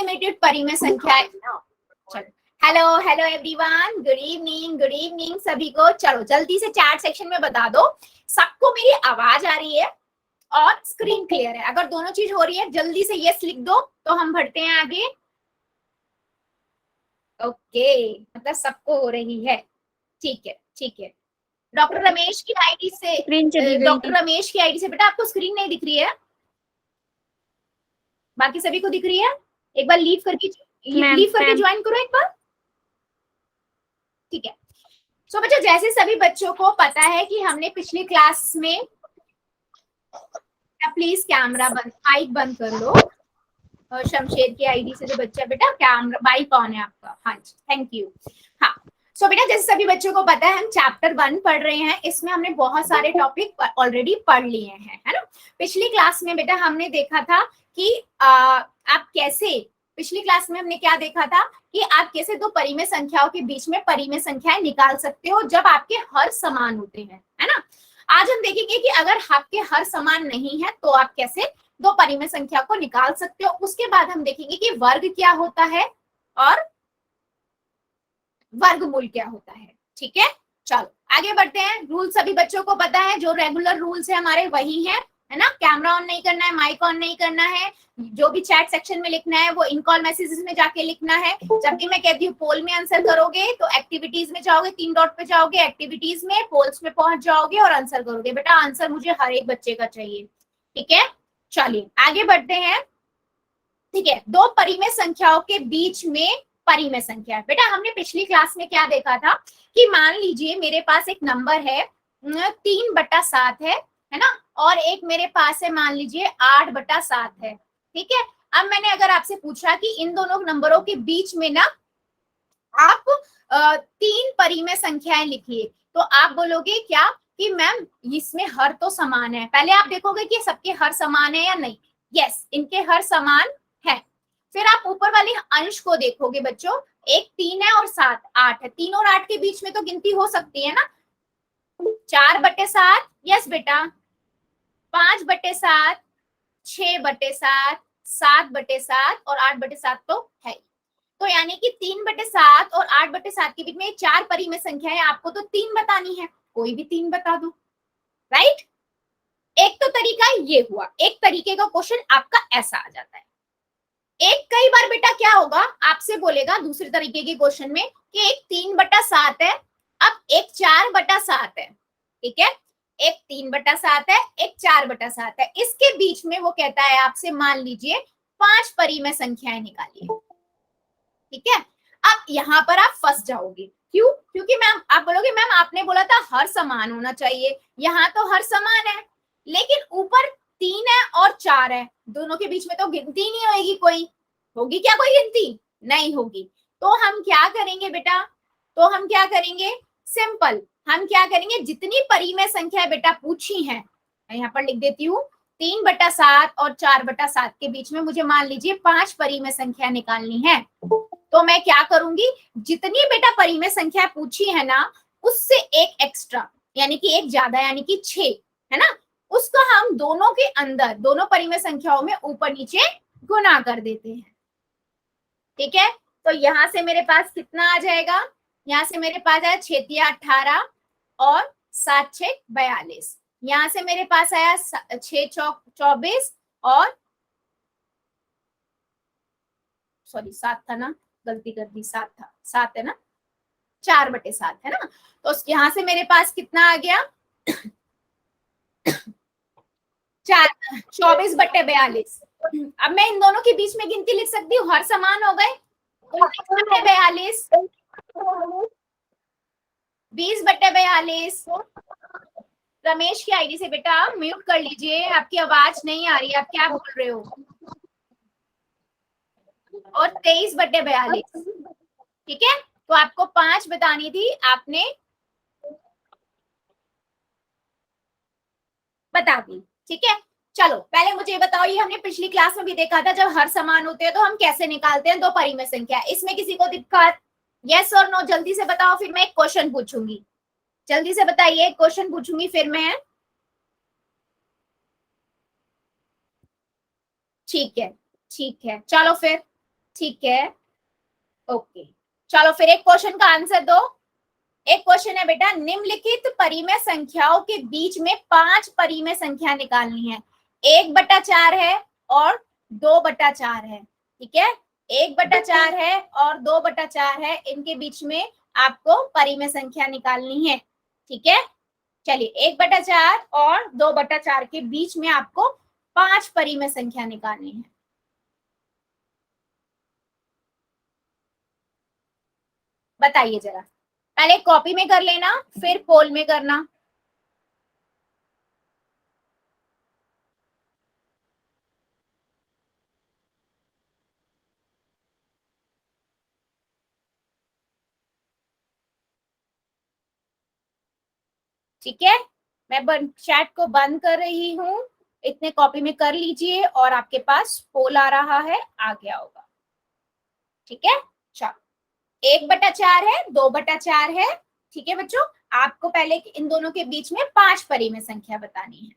Unlimited परिमेय संख्या। चलो, hello hello everyone, good evening सभी को। चलो जल्दी से चैट सेक्शन में बता दो सबको मेरी आवाज आ रही है और स्क्रीन क्लियर है। अगर दोनों चीज हो रही है जल्दी से यस लिख दो तो हम बढ़ते हैं आगे। ओके, मतलब सबको हो रही है। ठीक है ठीक है। डॉक्टर रमेश की आईडी से, डॉक्टर रमेश की आईडी से बेटा आपको स्क्रीन नहीं दिख रही है, बाकी सभी को दिख रही है। एक बार लीव करके ज्वाइन करो एक बार। ठीक है। सो बच्चों, जैसे सभी बच्चों को पता है कि हमने पिछली क्लास में, प्लीज कैमरा बंद, माइक बंद कर लो। और शमशेर की आईडी से जो बच्चा, बेटा कैमरा माइक ऑन है आपका। हाँ जी, थैंक यू। हाँ, सो बेटा जैसे सभी बच्चों को पता है हम चैप्टर 1 पढ़ रहे हैं। इसमें हमने बहुत सारे टॉपिक ऑलरेडी पढ़ लिए हैं, है ना। पिछली क्लास में बेटा हमने देखा था कि आप कैसे, पिछली क्लास में हमने क्या देखा था कि आप कैसे दो परिमेय संख्याओं के बीच में परिमेय संख्याएं निकाल सकते हो जब आपके हर समान होते हैं, है ना। आज हम देखेंगे कि अगर आपके हर समान नहीं है तो आप कैसे दो परिमेय संख्या को निकाल सकते हो। उसके बाद हम देखेंगे कि वर्ग क्या होता है और वर्गमूल क्या होता है। ठीक है, चलो आगे बढ़ते हैं। रूल सभी बच्चों को पता है, जो रेगुलर रूल्स है हमारे वही है ना। कैमरा ऑन नहीं करना है, माइक ऑन नहीं करना है, जो भी चैट सेक्शन में लिखना है वो इन कॉल मैसेजेस में जाके लिखना है। जब भी मैं कहती हूँ पोल में आंसर करोगे तो एक्टिविटीज में जाओगे, 3 डॉट पे जाओगे, एक्टिविटीज में पोल्स में पहुंच जाओगे और आंसर करोगे। बेटा आंसर मुझे हर एक बच्चे का चाहिए, ठीक है। चलिए आगे बढ़ते हैं। ठीक है, दो परिमेय संख्याओं के बीच में परिमेय संख्या। बेटा हमने पिछली क्लास में क्या देखा था कि मान लीजिए मेरे पास एक नंबर है 3/7 है ना, और एक मेरे पास है मान लीजिए 8/7 है। ठीक है, अब मैंने अगर आपसे पूछा कि इन दोनों नंबरों के बीच में ना आप 3 परिमेय संख्याएं लिखिए, तो आप बोलोगे क्या कि मैम इसमें हर तो समान है। पहले आप देखोगे कि सबके हर समान है या नहीं। यस, इनके हर समान है। फिर आप ऊपर वाले अंश को देखोगे बच्चों, एक 3 है और 7 8 है। 3 और 8 के बीच में तो गिनती हो सकती है ना। 4/7, यस बेटा, 5/7, 6/7, 7/7 और 8/7 तो है। तो यानी कि 3/7 और 8/7 के बीच में 4 परिमेय संख्या है, आपको तो 3 बतानी है, कोई भी 3 बता दो, राइट। एक तो तरीका ये हुआ, एक तरीके का क्वेश्चन आपका ऐसा आ जाता है। एक कई बार बेटा क्या होगा, आपसे बोलेगा दूसरे तरीके के क्वेश्चन में कि एक 3/7 है, अब एक 4/7 है। ठीक है, एक 3/7 है, एक 4/7 है, इसके बीच में वो कहता है आपसे मान लीजिए 5 परिमेय संख्याएं निकालिए। ठीक है, अब यहाँ पर आप फंस जाओगे। क्यों? क्योंकि मैम आप बोलोगे मैम आपने बोला था हर समान होना चाहिए, यहाँ तो हर समान है लेकिन ऊपर 3 है और 4 है, दोनों के बीच में तो गिनती नहीं होगी, कोई होगी क्या, कोई गिनती नहीं होगी। तो हम क्या करेंगे बेटा, तो हम क्या करेंगे, सिंपल, हम क्या करेंगे, जितनी परिमेय संख्या बेटा पूछी है, मैं यहाँ पर लिख देती हूँ 3/7 और 4/7 के बीच में मुझे मान लीजिए 5 परिमेय संख्या निकालनी है। तो मैं क्या करूंगी, जितनी बेटा परिमेय संख्या पूछी है ना उससे एक एक्स्ट्रा यानी कि एक ज्यादा यानी कि 6 है ना, उसको हम दोनों के अंदर, दोनों परिमेय संख्याओं में ऊपर नीचे गुना कर देते हैं। ठीक है, तो यहां से मेरे पास कितना आ जाएगा, यहां से मेरे पास आया 6 × 18 और 7 × 6 42, यहां से मेरे पास आया 6 × 24 और सॉरी 7 था ना, गलती कर दी, 7 था, 7 है ना, 4/7 है ना। तो यहां से मेरे पास कितना आ गया 24/42। अब मैं इन दोनों के बीच में गिनती लिख सकती हूँ, हर समान हो गए, 19/42, 20/42। रमेश की आईडी से बेटा म्यूट कर लीजिए, आपकी आवाज नहीं आ रही, आप क्या बोल रहे हो। और 23/42। ठीक है, तो आपको 5 बतानी थी, आपने बता दी। ठीक है, चलो पहले मुझे ये बताओ, ये हमने पिछली क्लास में भी देखा था, जब हर समान होते हैं तो हम कैसे निकालते हैं दो परिमेय संख्या। इसमें किसी को दिक्कत, यस और नो जल्दी से बताओ, फिर मैं एक क्वेश्चन पूछूंगी। जल्दी से बताइए, एक क्वेश्चन पूछूंगी फिर मैं। ठीक है ठीक है, चलो फिर ठीक है, ओके। चलो फिर एक क्वेश्चन का आंसर दो। एक क्वेश्चन है बेटा, निम्नलिखित परिमेय संख्याओं के बीच में 5 परिमेय संख्या निकालनी है। 1/4 है और 2/4 है, ठीक है। 1/4 है और 2/4 है, इनके बीच में आपको परिमेय संख्या निकालनी है, ठीक है। चलिए 1/4 और 2/4 के बीच में आपको 5 परिमेय संख्या निकालनी है। बताइए जरा, पहले कॉपी में कर लेना, फिर पोल में करना। ठीक है, मैं चैट को बंद कर रही हूँ, इतने कॉपी में कर लीजिए और आपके पास पोल आ रहा है, आ गया होगा। ठीक है, चलो 1/4 है, 2/4 है, ठीक है बच्चों। आपको पहले इन दोनों के बीच में 5 परिमेय संख्या बतानी है।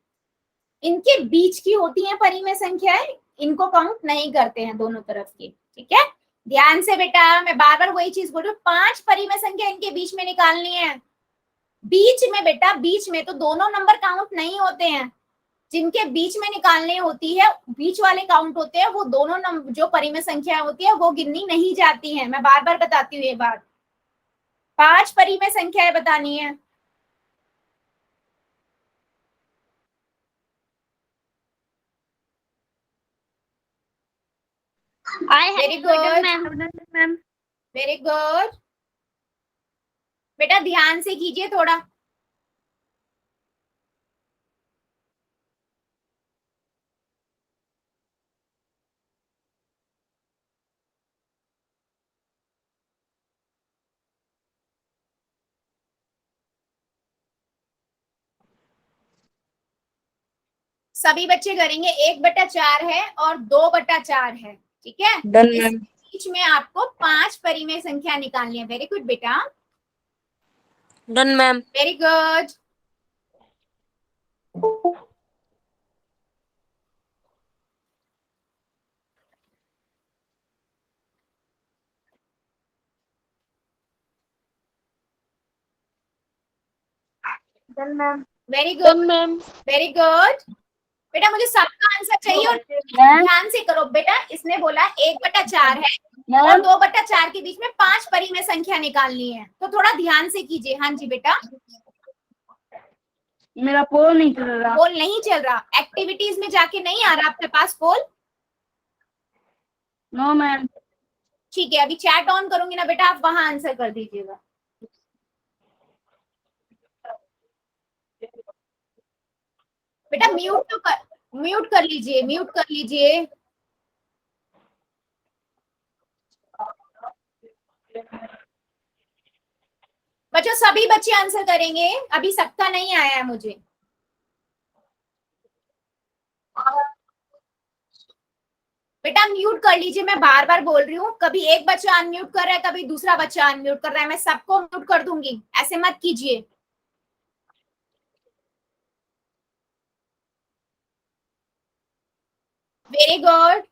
इनके बीच की होती है परिमेय संख्याएं, इनको काउंट नहीं करते हैं दोनों तरफ की, ठीक है। ध्यान से बेटा, मैं बार बार वही चीज बोल रही हूँ, 5 परिमेय संख्या इनके बीच में निकालनी है। बीच में बेटा, बीच में तो दोनों नंबर काउंट नहीं होते हैं, जिनके बीच में निकालनी होती है बीच वाले काउंट होते हैं, वो दोनों नंबर जो परिमेय संख्या होती है वो गिननी नहीं जाती है। मैं बार बार बताती हूँ ये बात, 5 परिमेय संख्याएं बतानी है। Very good ma'am, very good बेटा, ध्यान से कीजिए थोड़ा। सभी बच्चे करेंगे, 1/4 है और 2/4 है, ठीक है। इस बीच में आपको 5 परिमेय संख्या निकालनी है। वेरी गुड बेटा, done ma'am. Very good. Done ma'am. Very good ma'am. Very good बेटा, मुझे सबका आंसर चाहिए और ध्यान से करो बेटा। इसने बोला 1/4 है और 2/4 के बीच में 5 परिमेय संख्या निकालनी है, तो थोड़ा ध्यान से कीजिए। हाँ जी बेटा, मेरा पोल नहीं चल रहा। पोल नहीं चल रहा, एक्टिविटीज में जाके नहीं आ रहा आपके पास पोल? No ma'am. ठीक है, अभी चैट ऑन करूंगी ना बेटा, आप वहां आंसर कर दीजिएगा। बेटा म्यूट कर लीजिए, म्यूट कर लीजिए। बच्चों सभी बच्चे आंसर करेंगे, अभी सबका नहीं आया है मुझे। बेटा म्यूट कर लीजिए, मैं बार बार बोल रही हूँ, कभी एक बच्चा अनम्यूट कर रहा है, कभी दूसरा बच्चा अनम्यूट कर रहा है, मैं सबको म्यूट कर दूंगी, ऐसे मत कीजिए। वेरी गुड,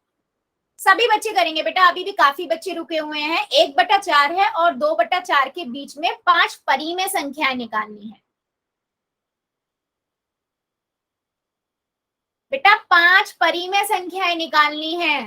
सभी बच्चे करेंगे बेटा, अभी भी काफी बच्चे रुके हुए हैं। 1/4 है और 2/4 के बीच में 5 परिमेय संख्याएं निकालनी है बेटा, 5 परिमेय संख्याएं निकालनी है।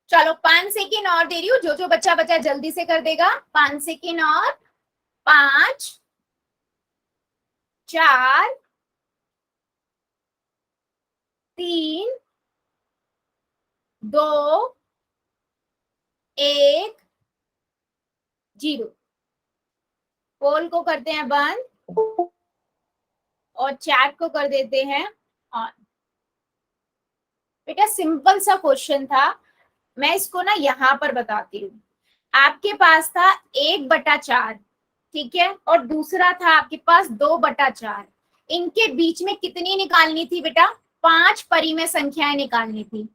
चलो 5 सेकेंड और दे रही हूँ, जो बच्चा बच्चा जल्दी से कर देगा। 5 सेकेंड और, 5 4 3 2 1 0। पोल को करते हैं बंद और चैट को कर देते हैं ऑन। बेटा सिंपल सा क्वेश्चन था, मैं इसको ना यहाँ पर बताती हूँ। आपके पास था 1/4, ठीक है, और दूसरा था आपके पास 2/4। इनके बीच में कितनी निकालनी थी बेटा? 5 परिमेय संख्याएं निकालनी थी।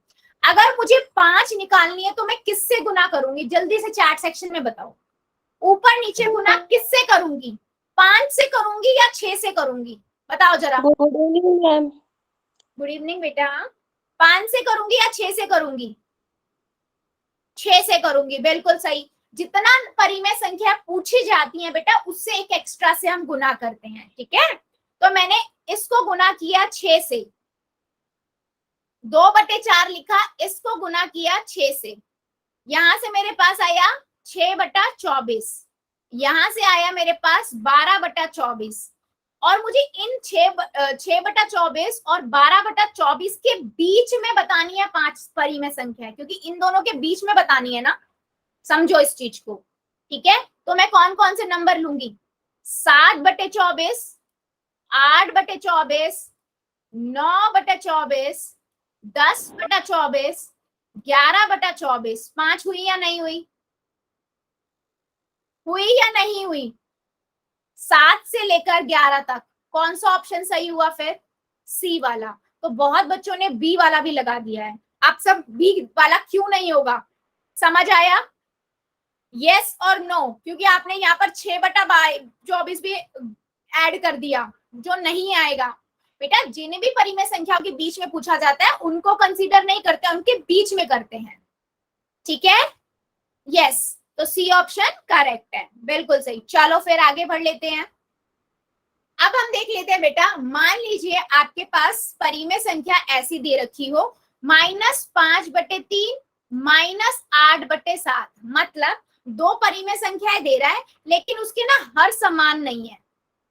अगर मुझे 5 निकालनी है तो मैं किससे गुना करूंगी, जल्दी से चैट सेक्शन में बताओ। ऊपर नीचे गुना किससे करूंगी, 5 से करूंगी या 6 से करूंगी, बताओ जरा। Good evening ma'am. Good evening बेटा। 5 से करूंगी या 6 से करूंगी, 6 से करूंगी, बिल्कुल सही। जितना परिमेय संख्या पूछी जाती है बेटा उससे एक एक्स्ट्रा से हम गुना करते हैं, ठीक है। तो मैंने इसको गुना किया 6 से, 2/4 लिखा, इसको गुना किया 6 से, यहां से मेरे पास आया 6/24, यहां से आया मेरे पास 12/24, और मुझे इन 6/24 और 12/24 के बीच में बतानी है 5 परिमेय संख्या, क्योंकि इन दोनों के बीच में बतानी है ना, समझो इस चीज को, ठीक है। तो मैं कौन कौन से नंबर लूंगी, 7/24, 8/24, 9/24, 10/24, 11/24, 5 हुई या नहीं हुई, हुई या नहीं हुई। 7 से लेकर 11 तक कौन सा ऑप्शन सही हुआ, फिर सी वाला। तो बहुत बच्चों ने बी वाला भी लगा दिया है, आप सब बी वाला क्यों नहीं होगा, समझ आया, यस और नो, क्योंकि आपने यहाँ पर 6/24 भी ऐड कर दिया, जो नहीं आएगा बेटा। जिन्हें भी परिमेय संख्याओं के बीच में पूछा जाता है उनको कंसीडर नहीं करते, उनके बीच में करते हैं, ठीक है, यस। तो सी ऑप्शन करेक्ट है, बिल्कुल सही। चलो फिर आगे बढ़ लेते हैं। अब हम देख लेते हैं बेटा, मान लीजिए आपके पास परिमेय संख्या ऐसी दे रखी हो, -5/3, -8/7, मतलब 2 परिमेय संख्याएं दे रहा है, लेकिन उसके ना हर समान नहीं है,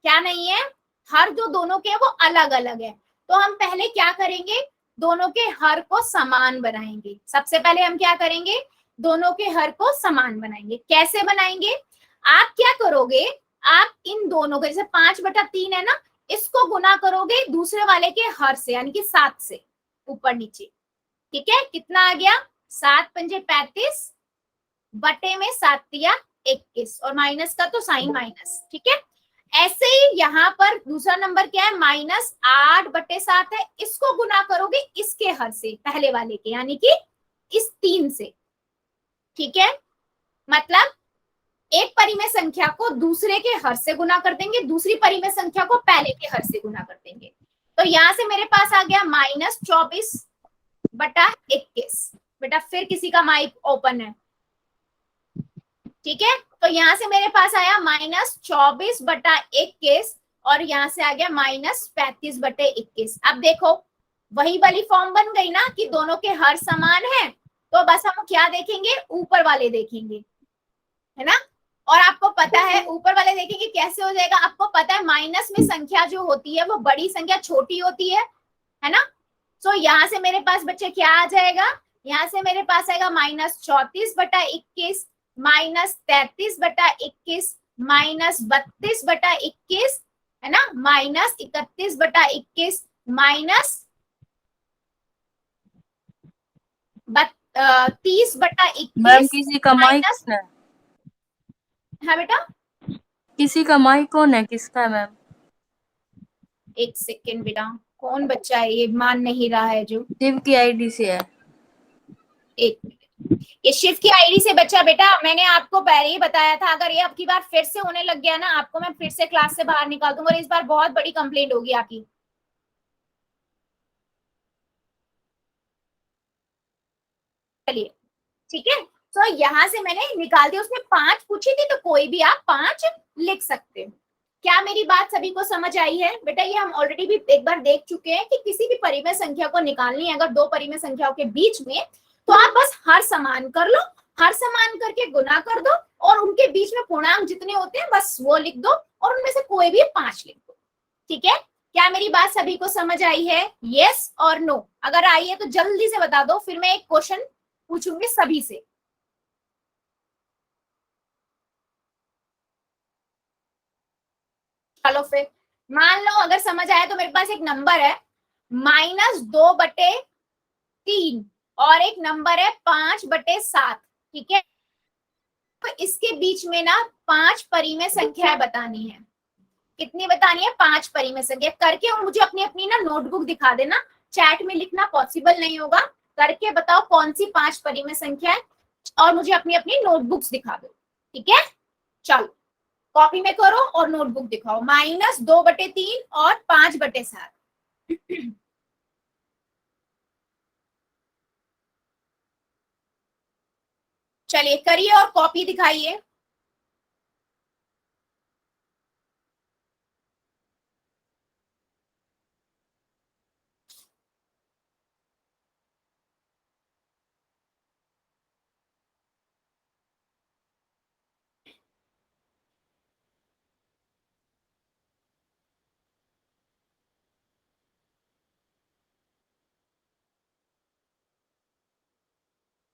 क्या नहीं है, हर जो दोनों के वो अलग अलग है। तो हम पहले क्या करेंगे, दोनों के हर को समान बनाएंगे। सबसे पहले हम क्या करेंगे, दोनों के हर को समान बनाएंगे। कैसे बनाएंगे, आप क्या करोगे, आप इन दोनों को, जैसे 5/3 है ना, इसको गुना करोगे दूसरे वाले के हर से, यानी कि 7 से, ऊपर नीचे, ठीक है। कितना आ गया, 7×5 = 35, बटे में 7 × 21, और माइनस का तो साइन माइनस, ठीक है। ऐसे ही यहाँ पर दूसरा नंबर क्या है, -8/7 है, इसको गुना करोगे इसके हर से, पहले वाले के, यानी कि इस 3 से, ठीक है। मतलब एक परिमेय संख्या को दूसरे के हर से गुना कर देंगे, दूसरी परिमेय संख्या को पहले के हर से गुना कर देंगे। तो यहां से मेरे पास आ गया -24/21। बेटा फिर किसी का माइक ओपन है, ठीक है। तो यहां से मेरे पास आया -24/21, और यहां से आ गया -35/21। अब देखो वही वाली फॉर्म बन गई ना, कि दोनों के हर समान है, तो बस हम क्या देखेंगे, ऊपर वाले देखेंगे, है ना। और आपको पता है ऊपर वाले देखेंगे कैसे हो जाएगा, आपको पता है माइनस में संख्या जो होती है वो बड़ी संख्या छोटी होती है ना। तो यहाँ से मेरे पास बच्चे क्या आ जाएगा, यहाँ से मेरे पास आएगा -34/21, -33/21, -32/21, है ना, -31/21, -30/21। मैम किसी का माइक माइनस, है, हाँ बेटा, किसी का माइक कौन है, किसका है मैम? एक सेकेंड बेटा, कौन बच्चा है ये, मान नहीं रहा है जो, शिव की आईडी से है। एक मिनट, ये शिव की आईडी से बच्चा, बेटा मैंने आपको पहले ही बताया था, अगर ये आपकी बार फिर से होने लग गया ना, आपको मैं फिर से क्लास से बाहर निकाल दूंगा, और इस बार बहुत बड़ी कंप्लेंट होगी आपकी। चलिए ठीक है, तो यहां से मैंने निकाल दिया, उसने 5 पूछी थी, तो कोई भी आप 5 लिख सकते हो। क्या मेरी बात सभी को समझ आई है बेटा, ये हम ऑलरेडी भी एक बार देख चुके हैं कि किसी भी परिमेय संख्या को निकालनी है अगर 2 परिमेय संख्याओं के बीच में, तो आप बस हर समान कर लो, हर समान करके गुना कर दो, और उनके बीच में पूर्णांक जितने होते हैं बस वो लिख दो, और उनमें से कोई भी 5 लिख दो, ठीक है। क्या मेरी बात सभी को समझ आई है, यस और नो? अगर आई है तो जल्दी से बता दो, फिर मैं एक क्वेश्चन पूछूंगी सभी से। चलो फिर मान लो अगर समझ आया तो मेरे पास एक नंबर है -2/3, और एक नंबर है 5/7, ठीक है। तो इसके बीच में ना 5 परिमेय संख्याएं बतानी है। कितनी बतानी है, 5 परिमेय संख्या करके, और मुझे अपनी अपनी ना नोटबुक दिखा देना, चैट में लिखना पॉसिबल नहीं होगा, करके बताओ कौन सी 5 परिमेय संख्या है, और मुझे अपनी अपनी नोटबुक्स दिखा दो। ठीक है, चलो कॉपी में करो और नोटबुक दिखाओ। -2/3 और 5/7। चलिए करिए और कॉपी दिखाइए।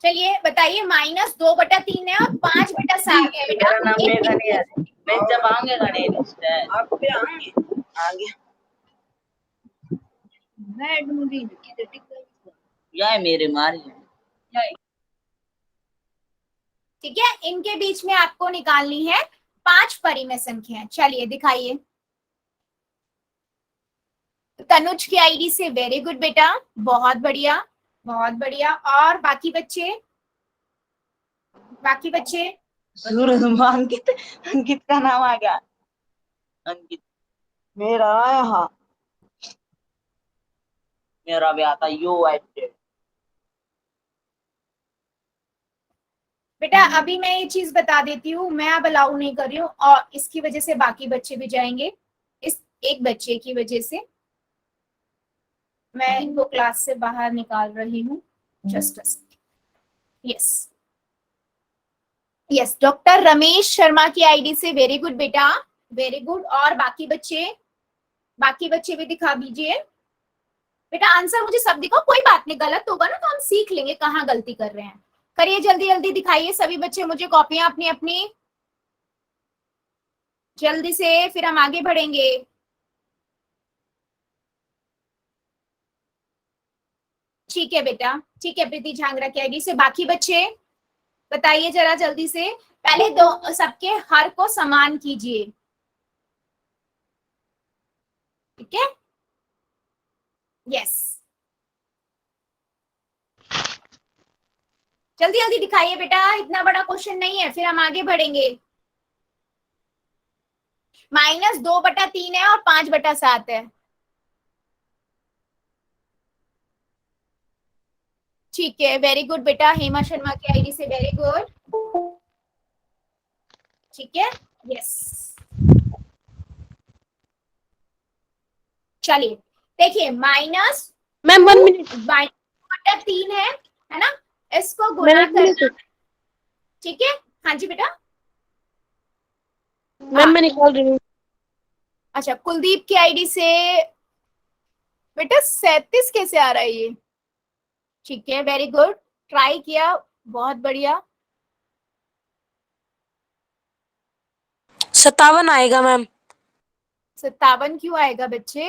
चलिए बताइए, -2/3 है और 5/7 है बेटा। मेरा नाम एक मेघा नहीं है। मैं जब आऊंगे गाड़ी लिस्ट है आप पे आएंगे आगे मैं ढूंढी किधर टिक गई यार मेरे मारी है। ठीक है, इनके बीच में आपको निकालनी है 5 परिमेय संख्याएं। चलिए दिखाइए। तनुज की आईडी से वेरी गुड बेटा, बहुत बढ़िया बहुत बढ़िया। और बाकी बच्चे, बाकी बच्चे? सूरज अंकित अंकित का नाम आ गया। अंकित मेरा आया हाँ मेरा भी आता यो ऐसे। बेटा अभी मैं ये चीज बता देती हूँ, मैं अब अलाउ नहीं कर रही हूँ, और इसकी वजह से बाकी बच्चे भी जाएंगे। इस एक बच्चे की वजह से मैं इनको क्लास से बाहर निकाल रही हूँ। Just yes yes, doctor Ramesh Sharma की आईडी से वेरी गुड बेटा, वेरी गुड। और बाकी बच्चे भी दिखा दीजिए। बेटा आंसर मुझे सब दिखाओ, कोई बात नहीं, गलत होगा ना तो हम सीख लेंगे कहाँ गलती कर रहे हैं। करिए जल्दी जल्दी दिखाइए सभी बच्चे मुझे कॉपियां अपनी अपनी, जल्दी से, फिर हम आगे बढ़ेंगे। ठीक है बेटा, ठीक है। प्रीति झांगरा की आईडी से बाकी बच्चे बताइए जरा जल्दी से। पहले दो सबके हर को समान कीजिए। ठीक है, यस, जल्दी जल्दी दिखाइए बेटा, इतना बड़ा क्वेश्चन नहीं है, फिर हम आगे बढ़ेंगे। -2/3 है और 5/7 है। ठीक है, वेरी गुड बेटा, हेमा शर्मा की आईडी से वेरी गुड। ठीक है, यस। चलिए देखिए, माइनस मैम 1 मिनट 3 है ना, इसको गुना करना। ठीक है, हाँ जी बेटा। मैम मैं निकाल रही हूँ। अच्छा, कुलदीप की आईडी से बेटा 37 कैसे आ रहा है ये? ठीक है, वेरी गुड, ट्राई किया, बहुत बढ़िया। 57 आएगा मैम। 57 क्यों आएगा बच्चे?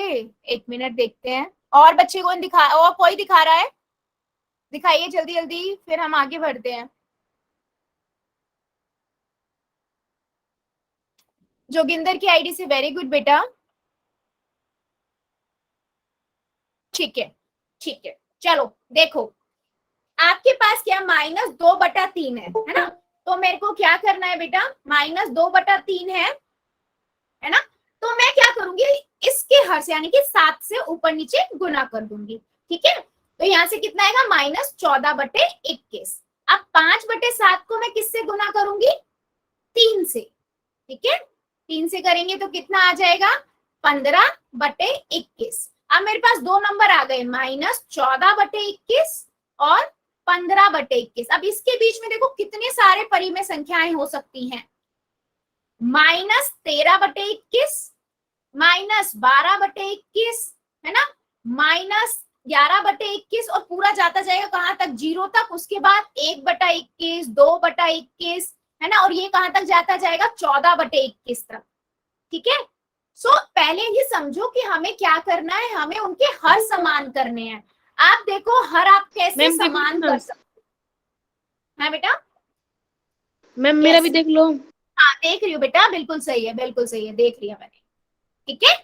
एक मिनट देखते हैं। और बच्चे कौन दिखा, और कोई दिखा रहा है? दिखाइए जल्दी जल्दी, फिर हम आगे बढ़ते हैं। जोगिंदर की आईडी से वेरी गुड बेटा। ठीक है, ठीक है, चलो देखो, आपके पास क्या -2/3 है ना, तो मेरे को क्या करना है बेटा, -2/3 है ना, तो मैं क्या करूंगी, इसके हर से यानी कि 7 से ऊपर नीचे गुना कर दूंगी। ठीक है, तो यहाँ से कितना आएगा, -14/21। अब 5/7 को मैं किससे गुना करूंगी, 3 से। ठीक है, 3 से करेंगे तो कितना आ जाएगा, 15/21। अब मेरे पास दो नंबर आ गए, -14/21 और 15/21। अब इसके बीच में देखो कितने सारे परिमेय संख्याएं हो सकती हैं, -13/21, -12/21, है ना, -11/21, और पूरा जाता जाएगा कहां तक, 0 तक। उसके बाद 1/21, 2/21, है ना, और ये कहां तक जाता जाएगा, 14/21 तक। ठीक है, सो पहले ये समझो कि हमें क्या करना है, हमें उनके हर समान करने हैं। आप देखो हर आप कैसे समान कर सकते हैं बेटा। मैम मेरा भी देख लो। हाँ देख रही हूँ बेटा, बिल्कुल सही है, बिल्कुल सही है, देख लिया मैंने। ठीक है,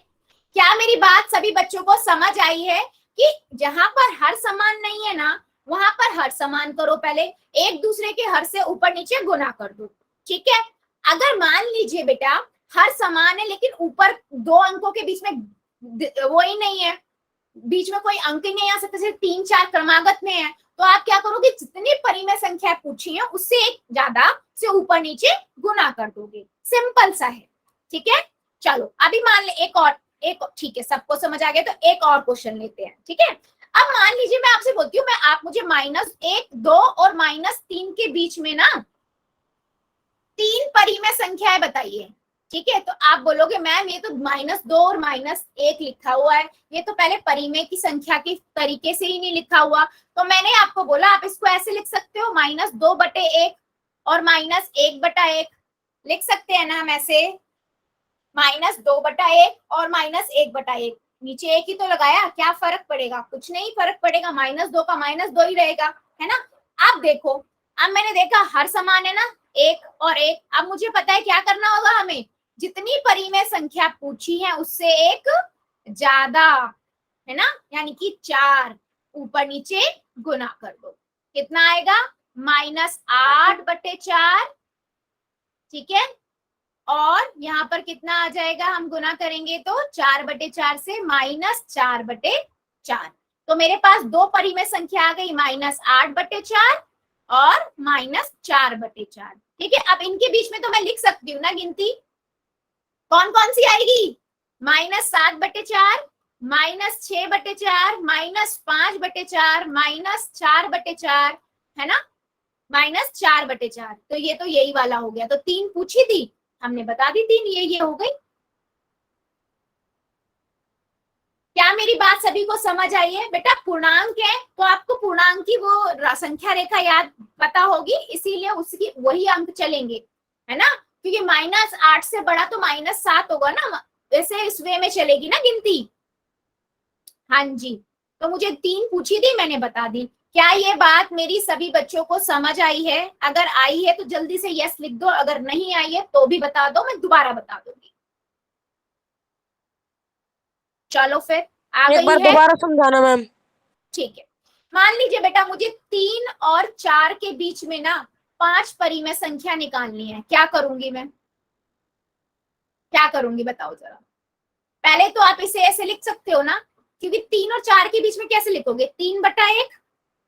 क्या मेरी बात सभी बच्चों को समझ आई है कि जहां पर हर समान नहीं है ना, वहां पर हर समान करो, पहले एक दूसरे के हर से ऊपर नीचे गुना कर दो। ठीक है, अगर मान लीजिए बेटा हर समान है लेकिन ऊपर दो अंकों के बीच में वो ही नहीं है, बीच में कोई अंक ही नहीं आ सकता, सिर्फ 3 4 क्रमागत में है, तो आप क्या करोगे, जितनी परिमेय संख्या पूछी है उससे एक ज्यादा से ऊपर नीचे गुना कर दोगे। सिंपल सा है। ठीक है, चलो अभी मान ले एक ठीक है, सबको समझ आ गया, तो एक और क्वेश्चन लेते हैं। ठीक है, अब मान लीजिए मैं आपसे बोलती हूँ, आप मुझे -1 2 और -3 के बीच में ना 3 परिमेय संख्याएं बताइए। ठीक है, तो आप बोलोगे मैम ये तो -2 और -1 लिखा हुआ है, ये तो पहले परिमेय की संख्या के तरीके से ही नहीं लिखा हुआ। तो मैंने आपको बोला आप इसको ऐसे लिख सकते हो, -2/1 और -1/1 लिख सकते हैं ना हम ऐसे, -2/1 और -1/1। नीचे एक ही तो लगाया, क्या फर्क पड़ेगा, कुछ नहीं फर्क पड़ेगा, -2 का -2 ही रहेगा, है ना। अब देखो, अब मैंने देखा हर समान है ना, 1 और 1, अब मुझे पता है क्या करना होगा हमें, जितनी परिमेय संख्या पूछी है उससे एक ज्यादा, है ना, यानी कि 4 ऊपर नीचे गुना कर दो। कितना आएगा, -8/4। ठीक है, और यहाँ पर कितना आ जाएगा, हम गुना करेंगे तो 4/4 से -4/4। तो मेरे पास दो परिमेय संख्या आ गई, -8/4 और -4/4। ठीक है, अब इनके बीच में तो मैं लिख सकती हूँ ना गिनती, कौन कौन सी आएगी, -7/4, -6/4, -5/4, -4/4, है ना, -4/4। तो ये तो यही वाला हो गया, तो 3 पूछी थी हमने बता दी, 3 ये हो गई। क्या मेरी बात सभी को समझ आई है बेटा, पूर्णांक है तो आपको पूर्णांक की वो संख्या रेखा याद पता होगी, इसीलिए उसकी वही अंक चलेंगे, है ना, क्योंकि -8 से बड़ा तो -7 होगा ना, वैसे इस वे में चलेगी ना गिनती। हाँ जी, तो मुझे 3 पूछी थी, मैंने बता दी। क्या ये बात मेरी सभी बच्चों को समझ आई है, अगर आई है तो जल्दी से यस लिख दो, अगर नहीं आई है तो भी बता दो, मैं दोबारा बता दूंगी। चलो फिर आ एक गई बार है। दोबारा समझाना मैम। ठीक है, मान लीजिए बेटा मुझे 3 और 4 के बीच में ना 5 परिमेय संख्या निकालनी है, क्या करूंगी मैं, क्या करूंगी बताओ जरा। पहले तो आप इसे ऐसे लिख सकते हो ना, क्योंकि 3 और 4 के बीच में कैसे लिखोगे, 3/1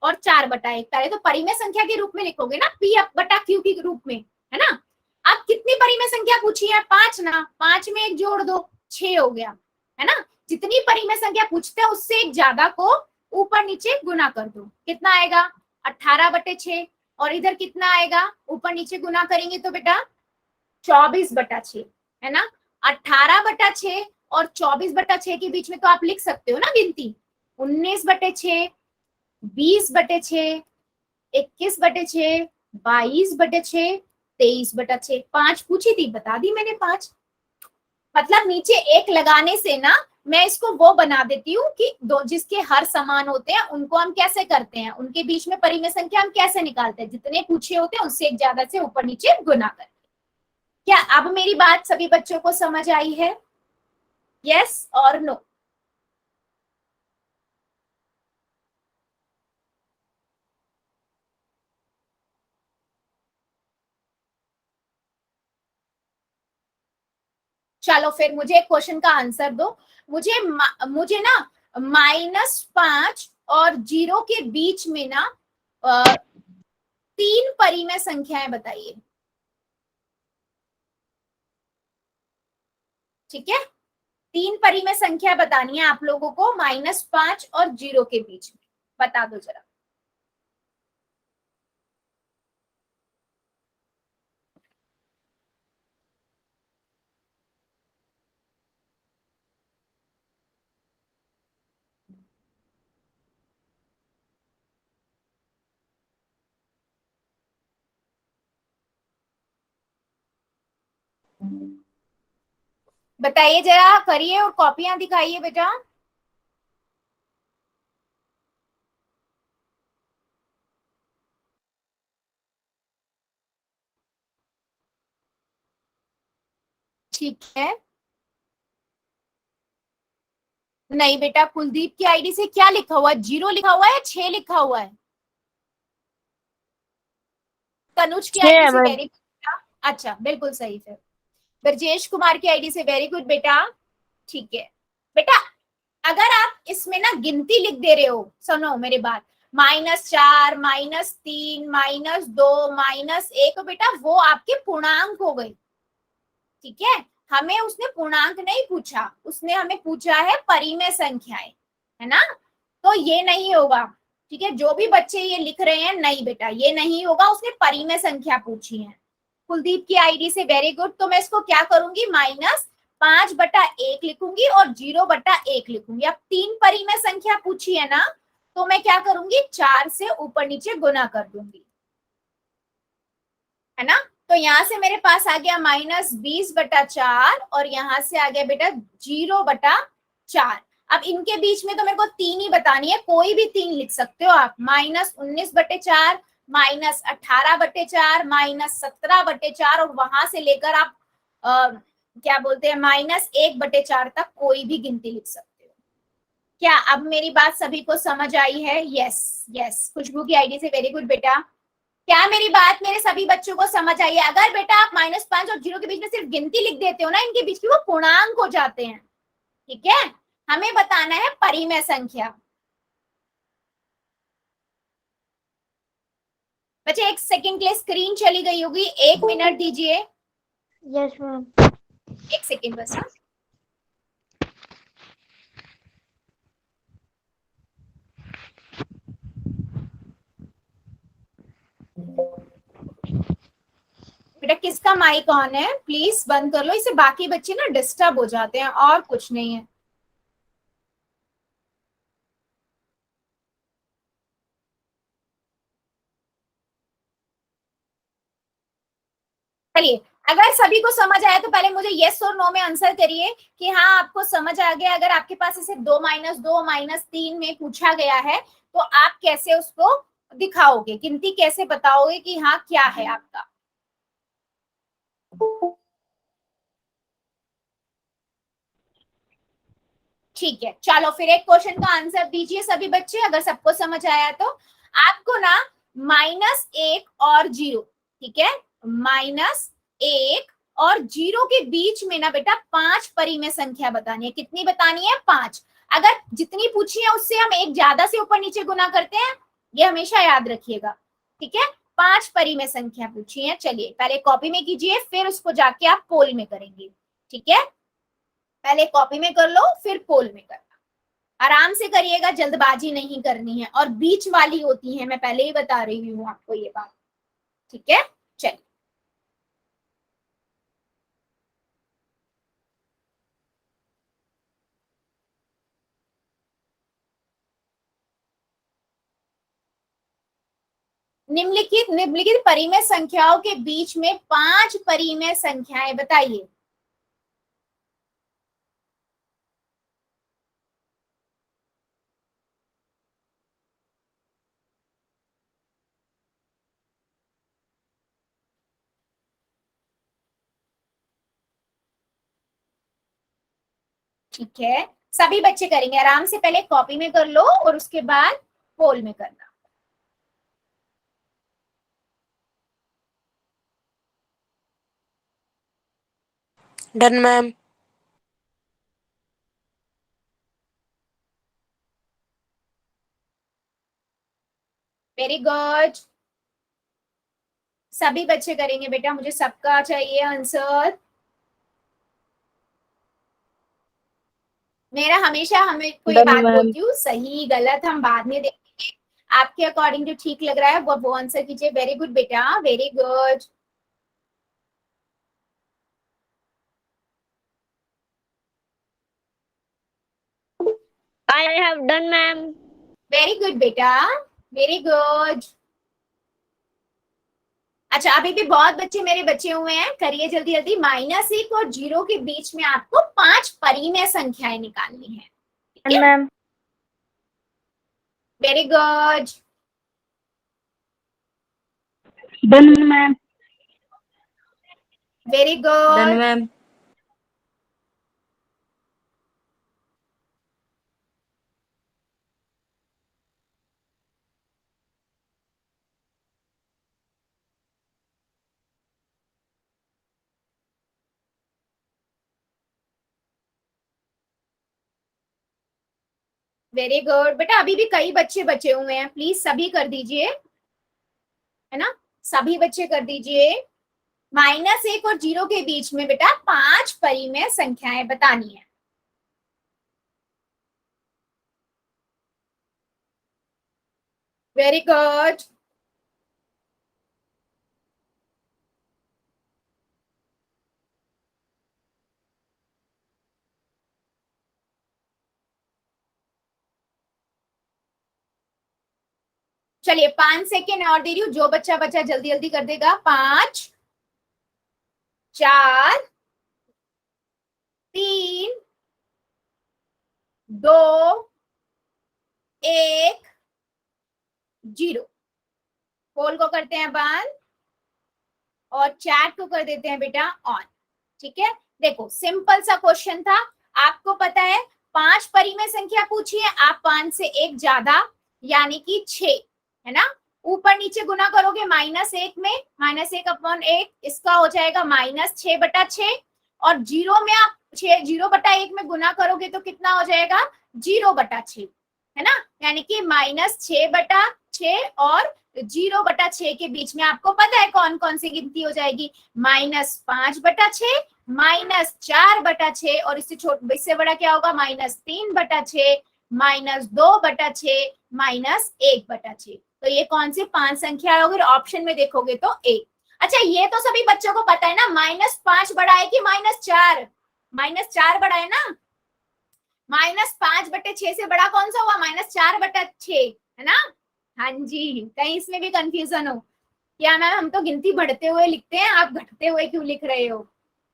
और 4/1, पहले तो परिमेय संख्या के रूप में लिखोगे ना, P/Q के रूप में, है ना। अब कितनी परिमेय संख्या पूछी है, 5 ना, 5 में एक जोड़ दो, 6 हो गया, है ना। जितनी परिमेय संख्या पूछते हैं उससे एक ज्यादा को ऊपर नीचे गुना कर दो, कितना आएगा, 18/6, और इधर कितना आएगा, ऊपर नीचे गुना करेंगे तो बेटा 24/6, है ना। 18/6 और 24/6 के बीच में तो आप लिख सकते हो ना गिनती, 19/6, 20/6, 21/6, 22/6, 23/6। 5 पूछी थी, बता दी मैंने 5। मतलब नीचे एक लगाने से ना मैं इसको वो बना देती हूँ कि दो जिसके हर समान होते हैं उनको हम कैसे करते हैं, उनके बीच में परिमेय संख्या हम कैसे निकालते हैं, जितने पूछे होते हैं उससे एक ज्यादा से ऊपर नीचे गुना करते हैं। क्या अब मेरी बात सभी बच्चों को समझ आई है, यस और नो। चलो फिर मुझे क्वेश्चन का आंसर दो, मुझे ना -5 और 0 के बीच में ना 3 परिमेय संख्याएं बताइए। ठीक है, 3 परिमेय संख्या बतानी है आप लोगों को, -5 और 0 के बीच में, बता दो जरा। बताइए जरा, करिए और कॉपियां दिखाइए बेटा। ठीक है, नहीं बेटा, कुलदीप की आईडी से क्या लिखा हुआ है, 0 लिखा हुआ है या 6 लिखा हुआ है, तनुज की 6 आईडी है से मैम। Very good. अच्छा बिल्कुल सही। फिर ब्रजेश कुमार की आईडी से वेरी गुड बेटा। ठीक है बेटा, अगर आप इसमें ना गिनती लिख दे रहे हो, सुनो मेरी बात, -4, -3, -2, -1, बेटा वो आपके पूर्णांक हो गए। ठीक है, हमें उसने पूर्णांक नहीं पूछा, उसने हमें पूछा है परिमेय संख्याएं, है ना। तो ये नहीं होगा। ठीक है, जो भी बच्चे ये लिख रहे हैं, नहीं बेटा ये नहीं होगा, उसने परिमेय संख्या पूछी है। कुलदीप की आईडी से वेरी गुड। तो मैं इसको क्या करूंगी, -5/1 लिखूंगी और 0/1 लिखूंगी। अब 3 परिमेय संख्या पूछी है ना, तो मैं क्या करूंगी, 4 से ऊपर नीचे गुना कर दूंगी, है ना। तो यहाँ से मेरे पास आ गया -20/4 और यहाँ से आ गया बेटा 0/4। अब इनके बीच में तो मेरे को 3 ही बतानी है, कोई भी 3 लिख सकते हो आप, -19/4, -18/4, -17/4 और वहां से लेकर आप क्या बोलते हैं -1/4 तक कोई भी गिनती लिख सकते हो। क्या अब मेरी बात सभी को समझ आई है? Yes yes. खुशबू की आईडी से वेरी गुड बेटा। क्या मेरी बात मेरे सभी बच्चों को समझ आई है? अगर बेटा आप -5 और 0 के बीच में सिर्फ गिनती लिख देते हो ना, इनके बीच की वो पूर्णांक हो जाते हैं। ठीक है, हमें बताना है परिमेय संख्या। बच्चे 1 सेकंड के लिए स्क्रीन चली गई होगी, 1 मिनट दीजिए। Yes ma'am. 1 सेकंड बस। हाँ, बेटा किसका माइक ऑन है, प्लीज बंद कर लो, इससे बाकी बच्चे ना डिस्टर्ब हो जाते हैं, और कुछ नहीं है। चलिए, अगर सभी को समझ आया तो पहले मुझे यस और नो में आंसर करिए कि हाँ आपको समझ आ गया। अगर आपके पास इसे 2 -2 -3 में पूछा गया है, तो आप कैसे उसको दिखाओगे, गिनती कैसे बताओगे कि हाँ क्या है आपका। ठीक है, चलो फिर एक क्वेश्चन का आंसर दीजिए सभी बच्चे, अगर सबको समझ आया तो। आपको ना -1 और 0, ठीक है, -1 और 0 के बीच में ना बेटा 5 परिमेय संख्या बतानी है। कितनी बतानी है? 5। अगर जितनी पूछी है उससे हम एक ज्यादा से ऊपर नीचे गुना करते हैं, ये हमेशा याद रखिएगा। ठीक है, 5 परिमेय संख्या पूछी है। चलिए पहले कॉपी में कीजिए, फिर उसको जाके आप पोल में करेंगे। ठीक है, पहले कॉपी में कर लो, फिर पोल में करना। आराम से करिएगा, जल्दबाजी नहीं करनी है, और बीच वाली होती है, मैं पहले ही बता रही हूँ आपको ये बात। ठीक है, चलिए। निम्नलिखित निम्नलिखित परिमेय संख्याओं के बीच में 5 परिमेय संख्याएं बताइए। ठीक है, सभी बच्चे करेंगे, आराम से पहले कॉपी में कर लो और उसके बाद पोल में करना। Done ma'am. वेरी गुड, सभी बच्चे करेंगे बेटा, मुझे सबका चाहिए आंसर। मेरा हमेशा हमें को ये डन बात मैम। बोलती हूँ, सही गलत हम बाद में देखेंगे, आपके अकॉर्डिंग जो ठीक लग रहा है वो आंसर कीजिए। वेरी गुड बेटा, very good. I have done ma'am. Very good बेटा, वेरी गुड। अच्छा, अभी भी बहुत बच्चे मेरे बचे हुए हैं, करिए जल्दी जल्दी। -1 और 0 के बीच में आपको 5 परिमेय संख्याएं निकालनी है। ठीक डन है, ma'am. Very good, done ma'am. Very done good. Ma'am. Very good बेटा, अभी भी कई बच्चे बचे हुए हैं, प्लीज सभी कर दीजिए, है ना, सभी बच्चे कर दीजिए। -1 और 0 के बीच में बेटा 5 परिमेय संख्याएं बतानी है। Very good. चलिए 5 सेकेंड और दे रही हूँ, जो बच्चा बच्चा जल्दी जल्दी कर देगा। 5 4 3 2 1 0। पोल को करते हैं बंद और चैट को कर देते हैं बेटा ऑन। ठीक है, देखो सिंपल सा क्वेश्चन था, आपको पता है 5 परिमेय संख्या पूछी है, आप 5 से 1 ज्यादा यानी कि 6, है ना, ऊपर नीचे गुना करोगे -1 में, -1/1 इसका हो जाएगा -6/6, और 0 में आप 0/1 में गुना करोगे तो कितना हो जाएगा 0/6, है ना, यानी कि -6/6 और 0/6 के बीच में आपको पता है कौन कौन सी गिनती हो जाएगी, -5/6, -4/6, और इससे बड़ा क्या होगा -3/6, -2/6, -1/6। तो ये कौन सी 5 संख्या होगी, ऑप्शन में देखोगे तो 1। अच्छा ये तो सभी बच्चों को पता है ना, -5 बड़ा है कि -4? -4 बड़ा है ना, -5/6 से बड़ा कौन सा हुआ, -4/6, है ना। हाँ जी, कहीं इसमें भी कंफ्यूजन हो क्या मैम, हम तो गिनती बढ़ते हुए लिखते हैं, आप घटते हुए क्यों लिख रहे हो।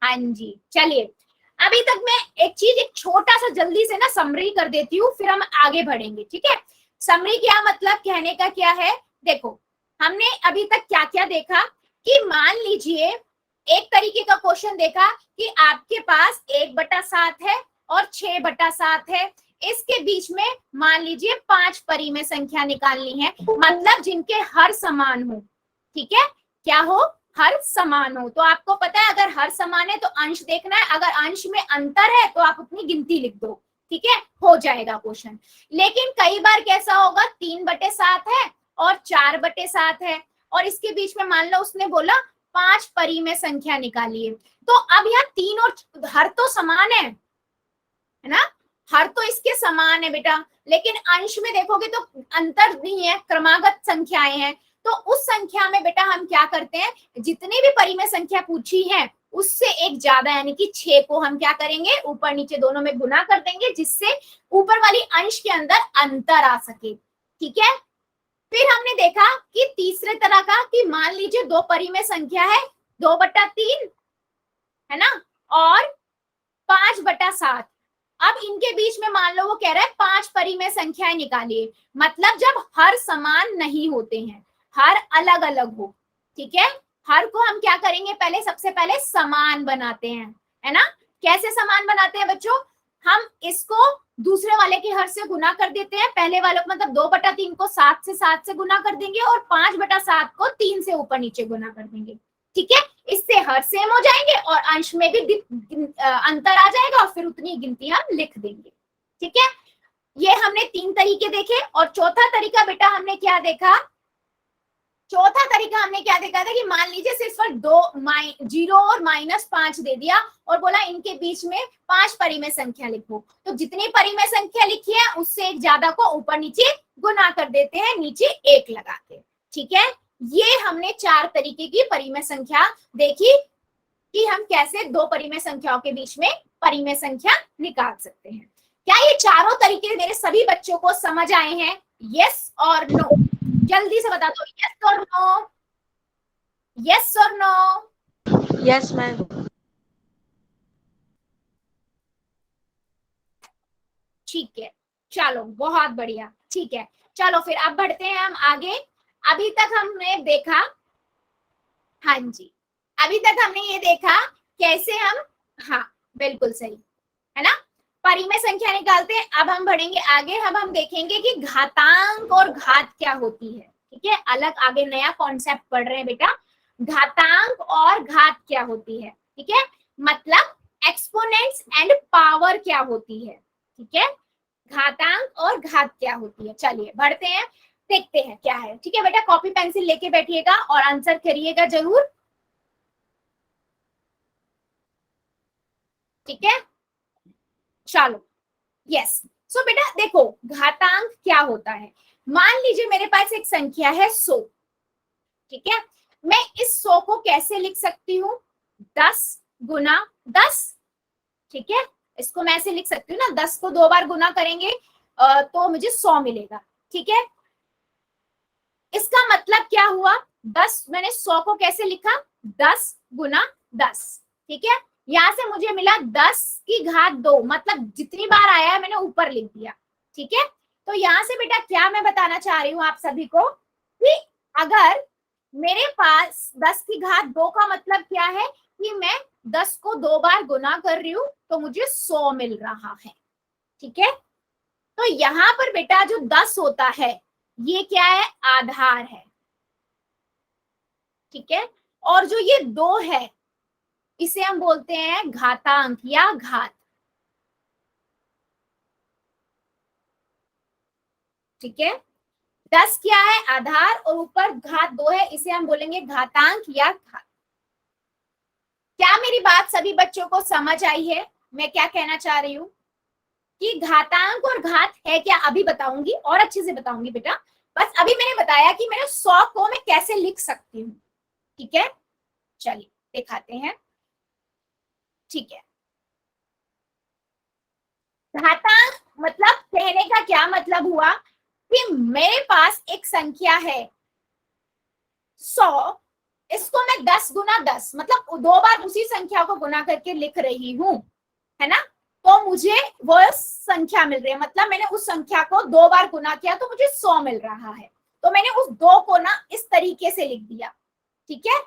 हाँ जी, चलिए अभी तक मैं एक छोटा सा जल्दी से ना समरी कर देती हूँ, फिर हम आगे बढ़ेंगे। ठीक है, समरी क्या मतलब, कहने का क्या है, देखो हमने अभी तक क्या क्या देखा कि मान लीजिए एक तरीके का क्वेश्चन देखा कि आपके पास 1/7 है और 6/7 है, इसके बीच में मान लीजिए 5 परिमेय संख्या निकालनी है, मतलब जिनके हर समान हो। ठीक है, क्या हो, हर समान हो। तो आपको पता है अगर हर समान है तो अंश देखना है, अगर अंश में अंतर है तो आप अपनी गिनती लिख दो। ठीक है, हो जाएगा क्वेश्चन। लेकिन कई बार कैसा होगा 3/7 है और 4/7 है, और इसके बीच में मान लो उसने बोला 5 परिमेय संख्या निकालिए, तो अब यहाँ 3 और हर तो समान है ना, हर तो इसके समान है बेटा, लेकिन अंश में देखोगे तो अंतर नहीं है, क्रमागत संख्याएं हैं। तो उस संख्या में बेटा हम क्या करते हैं, जितनी भी परिमेय संख्या पूछी है उससे एक ज्यादा यानी कि 6 को हम क्या करेंगे, ऊपर नीचे दोनों में गुना कर देंगे, जिससे ऊपर वाली अंश के अंदर अंतर आ सके। ठीक है, फिर हमने देखा कि तीसरे तरह का कि मान लीजिए 2 परिमेय संख्या है, 2/3 है ना, और 5/7। अब इनके बीच में मान लो वो कह रहा है 5 परिमेय संख्याएं निकालिए, मतलब जब हर समान नहीं होते हैं, हर अलग अलग हो। ठीक है, हर को हम क्या करेंगे, पहले सबसे पहले समान बनाते हैं, है ना। कैसे समान बनाते हैं बच्चों, हम इसको दूसरे वाले के हर से गुना कर देते हैं, पहले वाले को मतलब 2/3 को 7 से गुना कर देंगे, और 5/7 को 3 से ऊपर नीचे गुना कर देंगे। ठीक है, इससे हर सेम हो जाएंगे और अंश में भी अंतर आ जाएगा, और फिर उतनी गिनती हम लिख देंगे। ठीक है, ये हमने 3 तरीके देखे। और चौथा तरीका बेटा हमने क्या देखा, चौथा तरीका हमने क्या देखा था कि मान लीजिए सिर्फ 0 और -5 दे दिया और बोला इनके बीच में 5 परिमेय संख्या लिखो, तो जितनी परिमेय संख्या लिखी है उससे एक ज्यादा को ऊपर नीचे गुना कर देते हैं, नीचे 1 लगा के। ठीक है, ये हमने 4 तरीके की परिमेय संख्या देखी कि हम कैसे 2 परिमेय संख्याओं के बीच में परिमेय संख्या निकाल सकते हैं। क्या ये चारों तरीके मेरे सभी बच्चों को समझ आए हैं, यस और नो? जल्दी से बता दो, यस और नो, यस और नो। Yes ma'am. ठीक है, चलो बहुत बढ़िया। ठीक है, चलो फिर अब बढ़ते हैं हम आगे। अभी तक हमने देखा, हाँ जी, अभी तक हमने ये देखा कैसे हम, हाँ बिल्कुल सही है ना, परिमेय संख्या निकालते हैं। अब हम बढ़ेंगे आगे, अब हम देखेंगे कि घातांक और घात क्या होती है। ठीक है, अलग आगे नया कॉन्सेप्ट पढ़ रहे हैं बेटा, घातांक और घात क्या होती है। ठीक है, मतलब एक्सपोनेंट्स एंड पावर क्या होती है। ठीक है, घातांक और घात क्या होती है। चलिए बढ़ते हैं, देखते हैं क्या है। ठीक है बेटा, कॉपी पेंसिल लेके बैठिएगा और आंसर करिएगा जरूर। ठीक है, चलो यस। सो बेटा देखो, घातांक क्या होता है। मान लीजिए मेरे पास एक संख्या है 100। ठीक है, मैं इस 100 को कैसे लिख सकती हूँ, 10 गुना 10। ठीक है, इसको मैं ऐसे लिख सकती हूँ ना, 10 को 2 बार गुना करेंगे तो मुझे 100 मिलेगा। ठीक है, इसका मतलब क्या हुआ, 10, मैंने 100 को कैसे लिखा, 10 गुना 10। ठीक है, यहां से मुझे मिला 10 की घात 2, मतलब जितनी बार आया है मैंने ऊपर लिख दिया। ठीक है, तो यहां से बेटा क्या मैं बताना चाह रही हूँ आप सभी को, कि अगर मेरे पास 10 की घात 2 का मतलब क्या है, कि मैं 10 को 2 बार गुना कर रही हूँ तो मुझे 100 मिल रहा है। ठीक है, तो यहाँ पर बेटा जो 10 होता है ये क्या है, आधार है। ठीक है, और जो ये 2 है इसे हम बोलते हैं घातांक या घात। ठीक है, 10 क्या है, आधार, और ऊपर घात 2 है, इसे हम बोलेंगे घातांक या घात। क्या मेरी बात सभी बच्चों को समझ आई है, मैं क्या कहना चाह रही हूँ, कि घातांक और घात है क्या, अभी बताऊंगी और अच्छे से बताऊंगी बेटा। बस अभी मैंने बताया कि मेरे 100 को मैं कैसे लिख सकती हूँ। ठीक है, चलिए दिखाते हैं। ठीक है, घातांक मतलब कहने का क्या मतलब हुआ, कि मेरे पास एक संख्या है 100, इसको मैं 10 गुना 10, मतलब 2 बार उसी संख्या को गुना करके लिख रही हूँ, है ना, तो मुझे वो संख्या मिल रही है, मतलब मैंने उस संख्या को 2 बार गुना किया तो मुझे 100 मिल रहा है। तो मैंने उस 2 को ना इस तरीके से लिख दिया। ठीक है,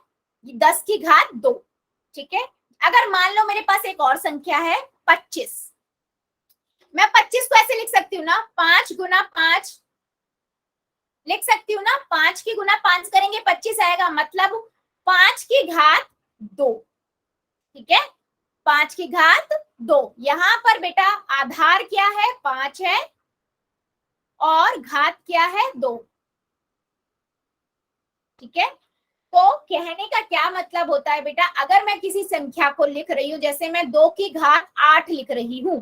10 की घात 2। ठीक है, अगर मान लो मेरे पास एक और संख्या है 25, मैं 25 को ऐसे लिख सकती हूँ ना, 5 गुना 5 लिख सकती हूँ ना, 5 की गुना 5 करेंगे 25 आएगा, मतलब 5 की घात 2। ठीक है, 5 की घात 2। यहाँ पर बेटा आधार क्या है, 5 है, और घात क्या है, 2। ठीक है, तो कहने का क्या मतलब होता है बेटा, अगर मैं किसी संख्या को लिख रही हूँ, जैसे मैं 2 की घात 8 लिख रही हूँ,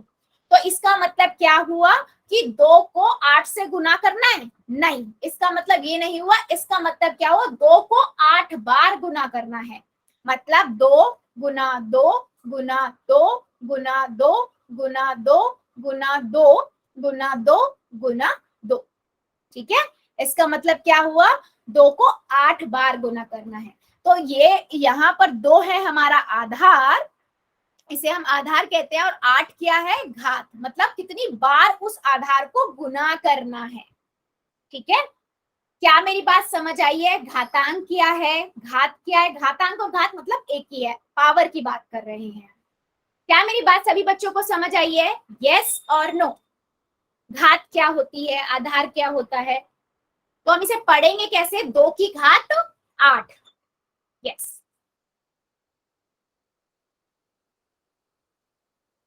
तो इसका मतलब क्या हुआ, कि 2 को 8 से गुना करना है, नहीं, इसका मतलब ये नहीं हुआ, इसका मतलब क्या हुआ, 2 को 8 बार गुना करना है, मतलब 2 गुना 2 गुना 2 गुना 2 गुना 2 गुना 2 गुना 2 गुना 2। ठीक है, इसका मतलब क्या हुआ, 2 को 8 बार गुना करना है। तो ये यहाँ पर 2 है हमारा आधार, इसे हम आधार कहते हैं, और 8 क्या है, घात, मतलब कितनी बार उस आधार को गुना करना है। ठीक है, क्या मेरी बात समझ आई है, घातांक क्या है, घात क्या है, घातांक और घात मतलब एक ही है, पावर की बात कर रहे हैं। क्या मेरी बात सभी बच्चों को समझ आई है, यस और नो। घात क्या होती है, आधार क्या होता है, तो हम इसे पढ़ेंगे कैसे, 2 की घात 8। यस,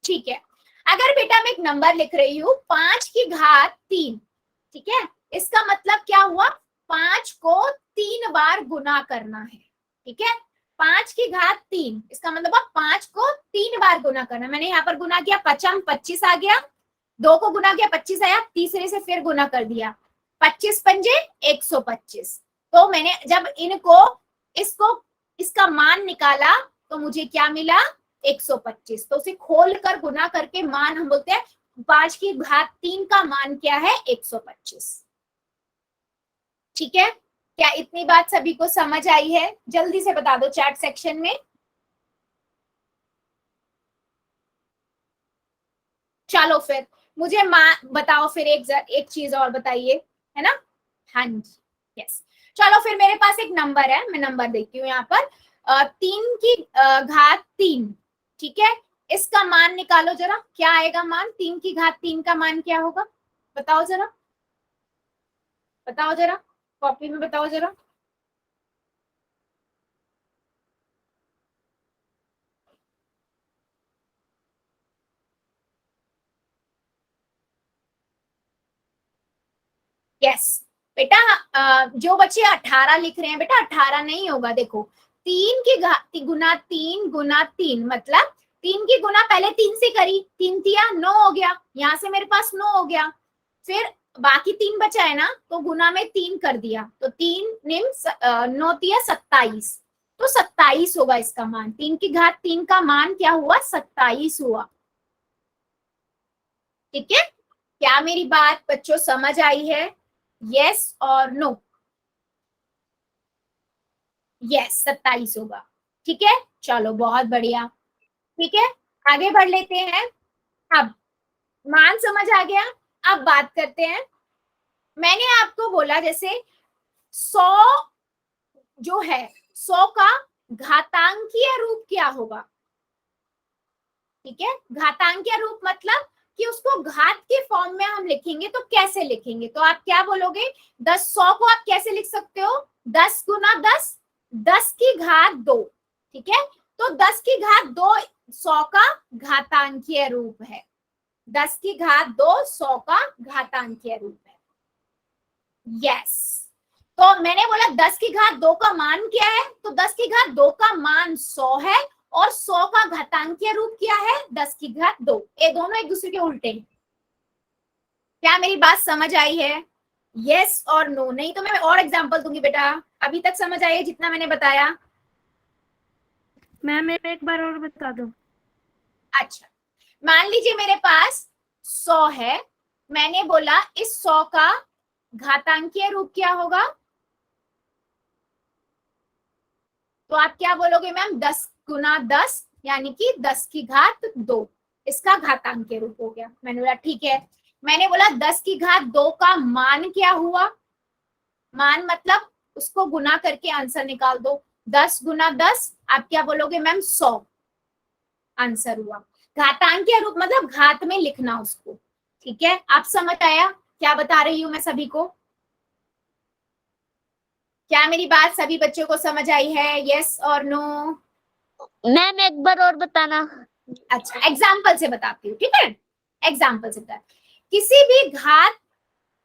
ठीक है, अगर बेटा मैं एक नंबर लिख रही हूँ 5 की घात 3, ठीक है, इसका मतलब क्या हुआ, 5 को 3 बार गुना करना है। ठीक है, 5 की घात 3, इसका मतलब 5 को 3 बार गुना करना, मैंने यहाँ पर गुना किया, 5 25 आ गया, 2 को गुना किया 25 आया, तीसरे से फिर गुना कर दिया, 25 पंजे 125। तो मैंने जब इनको इसको इसका मान निकाला तो मुझे क्या मिला, 125। तो उसे खोल कर गुना करके मान हम बोलते हैं, 5 की घात 3 का मान क्या है, 125। ठीक है, क्या इतनी बात सभी को समझ आई है, जल्दी से बता दो चैट सेक्शन में। चलो फिर मुझे बताओ फिर एक चीज और बताइए, है ना, हाँ जी, यस। चलो फिर मेरे पास एक नंबर है, मैं नंबर देती हूँ यहाँ पर, 3 की घात 3। ठीक है, इसका मान निकालो जरा, क्या आएगा मान, 3 की घात 3 का मान क्या होगा, बताओ जरा, बताओ जरा, कॉपी में बताओ जरा। यस बेटा, जो बच्चे 18 लिख रहे हैं बेटा, 18 नहीं होगा। देखो 3 की घात गुना 3 गुना 3 मतलब 3 की गुना पहले 3 से करी, 3 तिया 9 हो गया, यहाँ से मेरे पास 9 हो गया, फिर बाकी 3 बचा है ना, तो गुना में 3 कर दिया, तो 3 निम 9 तिया 27, तो 27 होगा इसका मान। 3 की घात 3 का मान क्या हुआ? 27 हुआ। ठीक है, क्या मेरी बात बच्चों समझ आई है? यस और नो? यस 27 होगा। ठीक है, चलो बहुत बढ़िया। ठीक है, आगे बढ़ लेते हैं। अब मान समझ आ गया, अब बात करते हैं। मैंने आपको बोला जैसे 100 जो है, 100 का घातांकीय रूप क्या होगा? ठीक है, घातांकीय रूप मतलब कि उसको घात के फॉर्म में हम लिखेंगे तो कैसे लिखेंगे? तो आप क्या बोलोगे? 100 को आप कैसे लिख सकते हो? 10 गुना 10, 10 की घात 2। ठीक है, तो 10 की घात 2 100 का घातांकीय रूप है। 10 की घात 2 100 का घातांकीय रूप है। यस, तो मैंने बोला 10 की घात 2 का मान क्या है? तो 10 की घात 2 का मान 100 है, और 100 का घातांकीय रूप क्या है? 10 की घात 2। ये दोनों एक दूसरे के उल्टे हैं। क्या मेरी बात समझ आई है? यस और नो? नहीं तो मैं और एग्जांपल दूंगी बेटा। अभी तक समझ आई है जितना मैंने बताया? मैम एक बार और बता दो। अच्छा, मान लीजिए मेरे पास 100 है, मैंने बोला इस 100 का घातांकीय रूप क्या होगा? तो आप क्या बोलोगे मैम? 10 गुना 10 यानी कि 10 की घात 2, इसका घातांकीय रूप हो गया। मैंने बोला ठीक है। मैंने बोला 10 की घात 2 का मान क्या हुआ? मान मतलब उसको गुना करके आंसर निकाल दो। 10 गुना 10 आप क्या बोलोगे मैम? 100 आंसर हुआ। घातांकीय रूप मतलब घात में लिखना उसको। ठीक है, आप समझ आया क्या बता रही हूं मैं सभी को? क्या मेरी बात सभी बच्चों को समझ आई है? यस और नो? मैम एक बार और बताना। अच्छा, एग्जाम्पल से बताती हूँ। ठीक है, एग्जाम्पल से बता। किसी भी घात,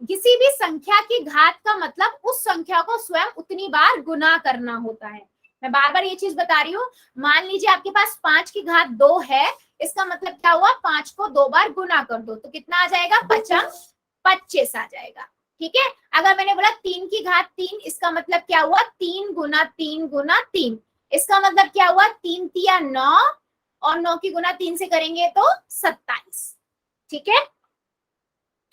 किसी भी संख्या की घात का मतलब उस संख्या को स्वयं उतनी बार गुना करना होता है। मैं बार बार ये चीज बता रही हूँ। मान लीजिए आपके पास 5 की घात 2 है, इसका मतलब क्या हुआ? 5 को 2 बार गुना कर दो तो कितना आ जाएगा? 25 आ जाएगा। ठीक है, अगर मैंने बोला 3 की घात 3, इसका मतलब क्या हुआ? 3 गुना 3 गुना 3, इसका मतलब क्या हुआ? 3 तिया 9, और 9 की गुना 3 से करेंगे तो 27। ठीक है,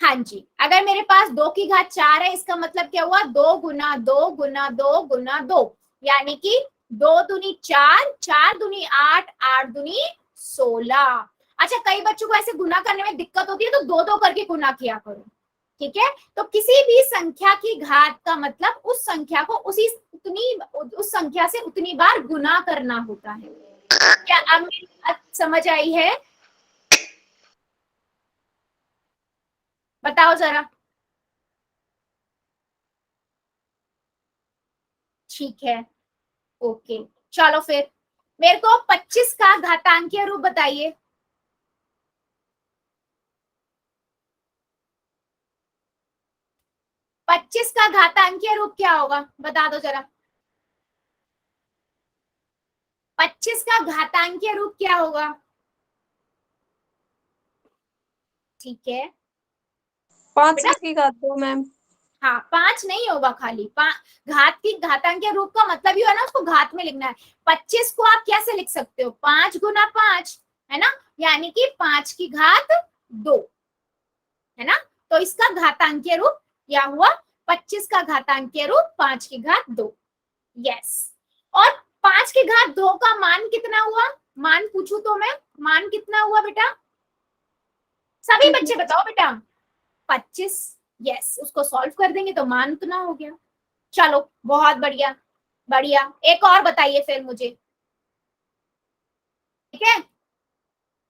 हाँ जी। अगर मेरे पास 2 की घात 4 है, इसका मतलब क्या हुआ? 2 गुना 2 गुना 2 गुना 2, यानी कि 2 दूनी 4, 4 दूनी 8, 8 दूनी 16। अच्छा, कई बच्चों को ऐसे गुना करने में दिक्कत होती है तो 2 2 करके गुना किया करो। ठीक है, तो किसी भी संख्या की घात का मतलब उस संख्या को उस संख्या से उतनी बार गुना करना होता है। क्या अब मेरी बात समझ आई है? बताओ जरा। ठीक है, ओके, चलो फिर मेरे को 25 का घातांकीय रूप बताइए। 25 का घातांकीय रूप क्या होगा? बता दो जरा। 25 का घातांकीय रूप क्या होगा? ठीक है 5 बेटा, की घात 2 मैम। हाँ 5 नहीं होगा, खाली घात की घातांकीय रूप का मतलब ही है ना उसको घात में लिखना है। 25 को आप कैसे लिख सकते हो? 5 गुना 5, है ना, यानी कि 5 की घात 2, है ना। तो इसका घातांकीय रूप क्या हुआ? 25 का घातांकीय रूप 5 की घात 2। यस, और 5 की घात 2 का मान कितना हुआ? मान पूछू तो मैं, मान कितना हुआ बेटा? सभी बच्चे बताओ बेटा। 25। यस, उसको सॉल्व कर देंगे तो मान उतना हो गया। चलो बहुत बढ़िया, बढ़िया। एक और बताइए फिर मुझे। ठीक है,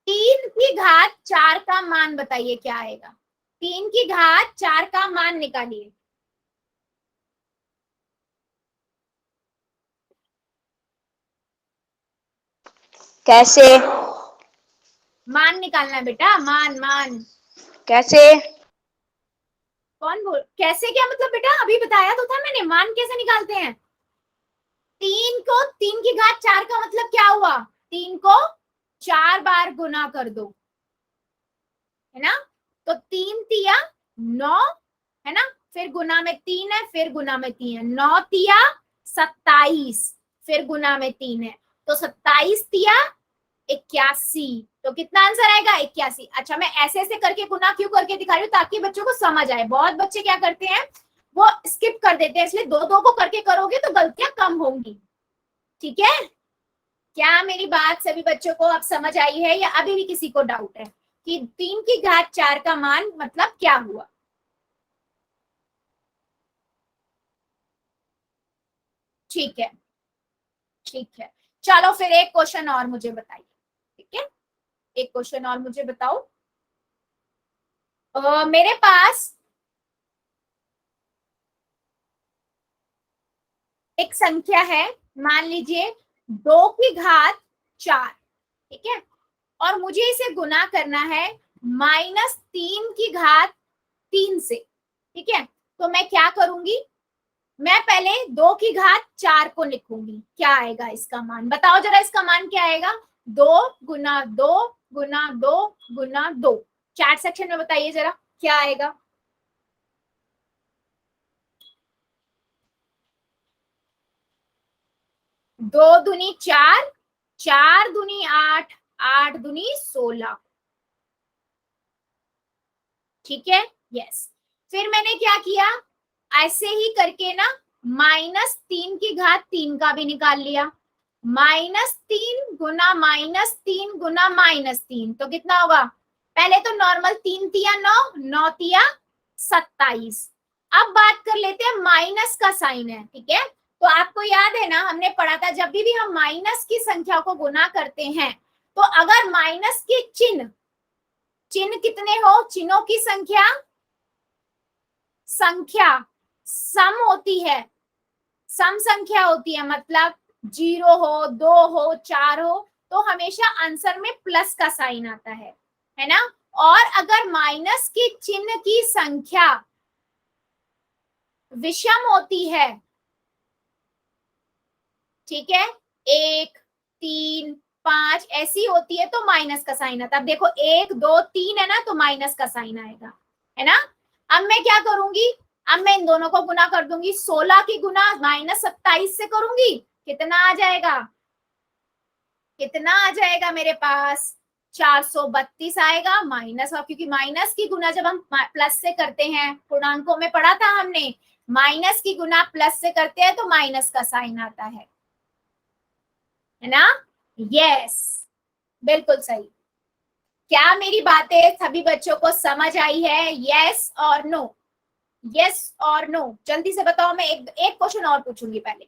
3 की घात 4 का मान बताइए क्या आएगा? 3 की घात 4 का मान निकालिए। कैसे? मान निकालना है बेटा, मान मान। कैसे? कौन बोल, कैसे क्या मतलब बेटा, अभी बताया तो था मैंने, मान कैसे निकालते हैं। 3 को 3 की घात 4 का मतलब क्या हुआ, 3 को 4 बार गुना कर दो, है ना। तो 3 तिया 9, है ना, फिर गुना में 3 है, फिर गुना में 3 है, 9 तिया 27, फिर गुना में 3 है, तो 27 तिया 81। तो कितना आंसर आएगा, 81। अच्छा, मैं ऐसे ऐसे करके गुना क्यों करके दिखा रही हूँ, ताकि बच्चों को समझ आए। बहुत बच्चे क्या करते हैं, वो स्किप कर देते हैं, इसलिए दो दो को करके करोगे तो गलतियां कम होंगी। ठीक है, क्या मेरी बात सभी बच्चों को अब समझ आई है, या अभी भी किसी को डाउट है कि 3 की घात 4 का मान मतलब क्या हुआ। ठीक है, ठीक है, चलो फिर एक क्वेश्चन और मुझे बताइए। ठीक है, एक क्वेश्चन और मुझे बताओ। मेरे पास एक संख्या है, मान लीजिए 2 की घात 4, ठीक है, और मुझे इसे गुना करना है -3 की घात 3 से। ठीक है, तो मैं क्या करूंगी, मैं पहले 2 की घात 4 को लिखूंगी, क्या आएगा इसका मान, बताओ जरा, इसका मान क्या आएगा, 2 गुना 2 गुना 2 गुना 2। चैट सेक्शन में बताइए जरा क्या आएगा। 2 दूनी 4, 4 दूनी 8, 8 दूनी 16। ठीक है, यस। फिर मैंने क्या किया, ऐसे ही करके ना -3 की घात 3 का भी निकाल लिया, -3 गुना -3 गुना -3, तो कितना होगा, पहले तो नॉर्मल 3 तिया 9, 9 तिया 27। अब बात कर लेते हैं, माइनस का साइन है, ठीक है। तो आपको याद है ना, हमने पढ़ा था जब भी हम माइनस की संख्या को गुना करते हैं, तो अगर माइनस के चिन्ह, चिन्ह कितने हो, चिन्हों की संख्या, संख्या सम होती है, सम संख्या होती है, मतलब 0 हो, 2 हो, 4 हो, तो हमेशा आंसर में प्लस का साइन आता है ना। और अगर माइनस के चिन्ह की संख्या विषम होती है, ठीक है, 1 3 5 ऐसी होती है, तो माइनस का साइन आता है। अब देखो 1 2 3 है ना, तो माइनस का साइन आएगा, है ना। अब मैं क्या करूंगी, अब मैं इन दोनों को गुना कर दूंगी, 16 की गुना -27 से करूंगी, कितना आ जाएगा, कितना आ जाएगा मेरे पास, 432 आएगा माइनस। और क्योंकि माइनस की गुना जब हम प्लस से करते हैं, पूर्णांकों में पढ़ा था हमने, माइनस की गुना प्लस से करते हैं तो माइनस का साइन आता है ना। यस, बिल्कुल सही। क्या मेरी बातें सभी बच्चों को समझ आई है, यस और नो, यस और नो, जल्दी से बताओ। मैं एक एक क्वेश्चन और पूछूंगी पहले,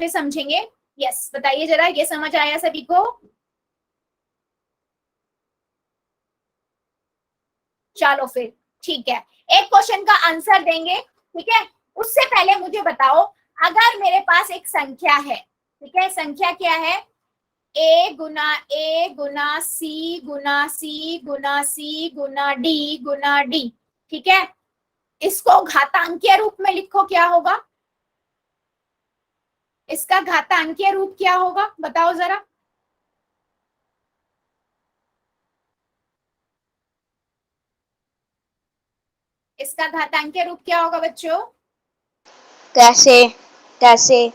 फिर समझेंगे। यस, बताइए जरा, ये समझ आया सभी को। चलो फिर ठीक है, एक क्वेश्चन का आंसर देंगे, ठीक है। उससे पहले मुझे बताओ, अगर मेरे पास एक संख्या है, ठीक है, संख्या क्या है, ए गुना सी गुना सी गुना सी गुना डी, ठीक है। इसको घातांकीय रूप में लिखो, क्या होगा, इसका घातांकीय रूप क्या होगा, बताओ जरा। इसका घातांकीय रूप क्या होगा बच्चों, कैसे कैसे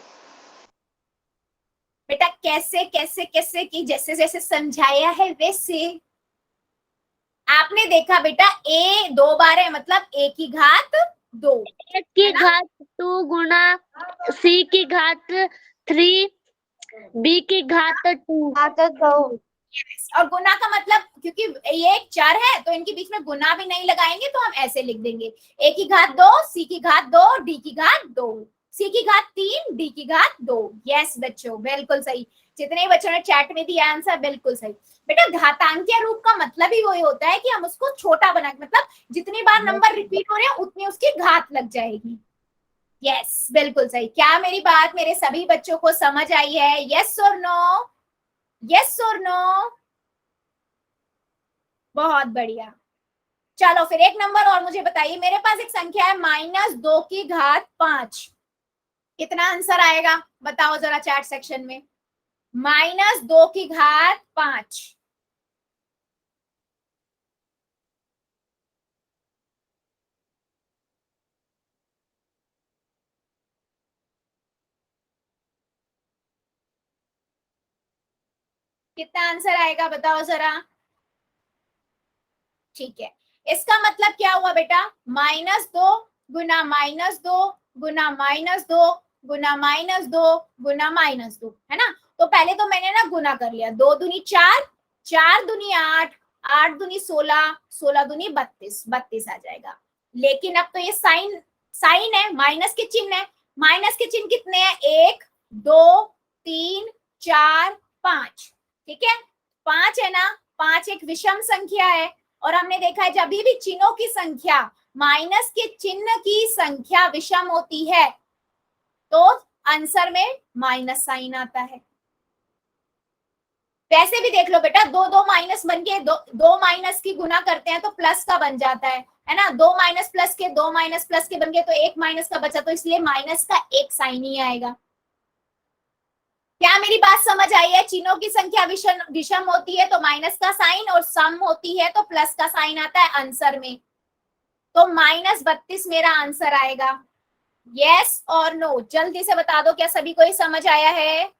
बेटा कैसे कैसे कैसे की जैसे जैसे समझाया है वैसे। आपने देखा बेटा, ए 2 बार है, मतलब ए की घात 2, एक की है ना। घात 2 गुना सी की घात 3 बी की घात 2 और गुना का मतलब, क्योंकि ये एक चर है तो इनके बीच में गुना भी नहीं लगाएंगे, तो हम ऐसे लिख देंगे, ए की घात 2, सी की घात 2, डी की घात 2, सी की घात 3, डी की घात 2। यस बच्चों, बिल्कुल सही, जितने बच्चों ने चैट में दिया आंसर बिल्कुल सही। बेटा घातांकीय रूप का मतलब ही वही होता है कि हम उसको छोटा बना, मतलब जितनी बार नंबर रिपीट हो रहे हैं उतनी उसकी घात लग जाएगी। यस, बिल्कुल सही। क्या मेरी बात मेरे सभी बच्चों को समझ आई है, यस और नो, यस और नो, बहुत बढ़िया। चलो फिर एक नंबर और मुझे बताइए, मेरे पास एक संख्या है -2⁵ कितना आंसर आएगा बताओ जरा चैट सेक्शन में। -2⁵ कितना आंसर आएगा बताओ जरा। ठीक है, इसका मतलब क्या हुआ बेटा, -2 गुना -2 गुना -2 गुना -2 गुना -2, है ना। तो पहले तो मैंने ना गुना कर लिया, 2 दूनी 4, 4 दूनी 8, 8 दूनी 16, 16 दूनी 32, 32 आ जाएगा। लेकिन अब तो ये साइन साइन है, माइनस के चिन्ह है। माइनस के चिन्ह कितने हैं, 1 2 3 4 5, ठीक है 5 है ना। 5 एक विषम संख्या है, और हमने देखा है जब भी चिन्हों की संख्या माइनस के चिन्ह की संख्या विषम होती है तो आंसर में माइनस साइन आता है। वैसे भी देख लो बेटा, 2 2 माइनस बन के 2 माइनस की गुना करते हैं तो प्लस का बन जाता है ना। 2 माइनस प्लस के 2 माइनस प्लस के बन गए तो 1 माइनस का बचा, तो इसलिए माइनस का एक साइन ही आएगा। क्या मेरी बात समझ आई है? चिन्हों की संख्या विषम होती है तो माइनस का साइन, और सम होती है तो प्लस का साइन आता है आंसर में। तो -32 मेरा आंसर आएगा। यस और नो जल्दी से बता दो, क्या सभी को ये समझ आया है?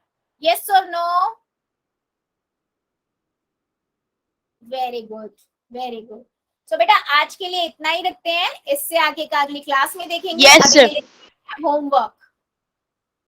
यस और no? Very good, very good. So बेटा आज के लिए इतना ही रखते हैं, इससे आगे का अगली क्लास में देखेंगे। Yes, sir. होमवर्क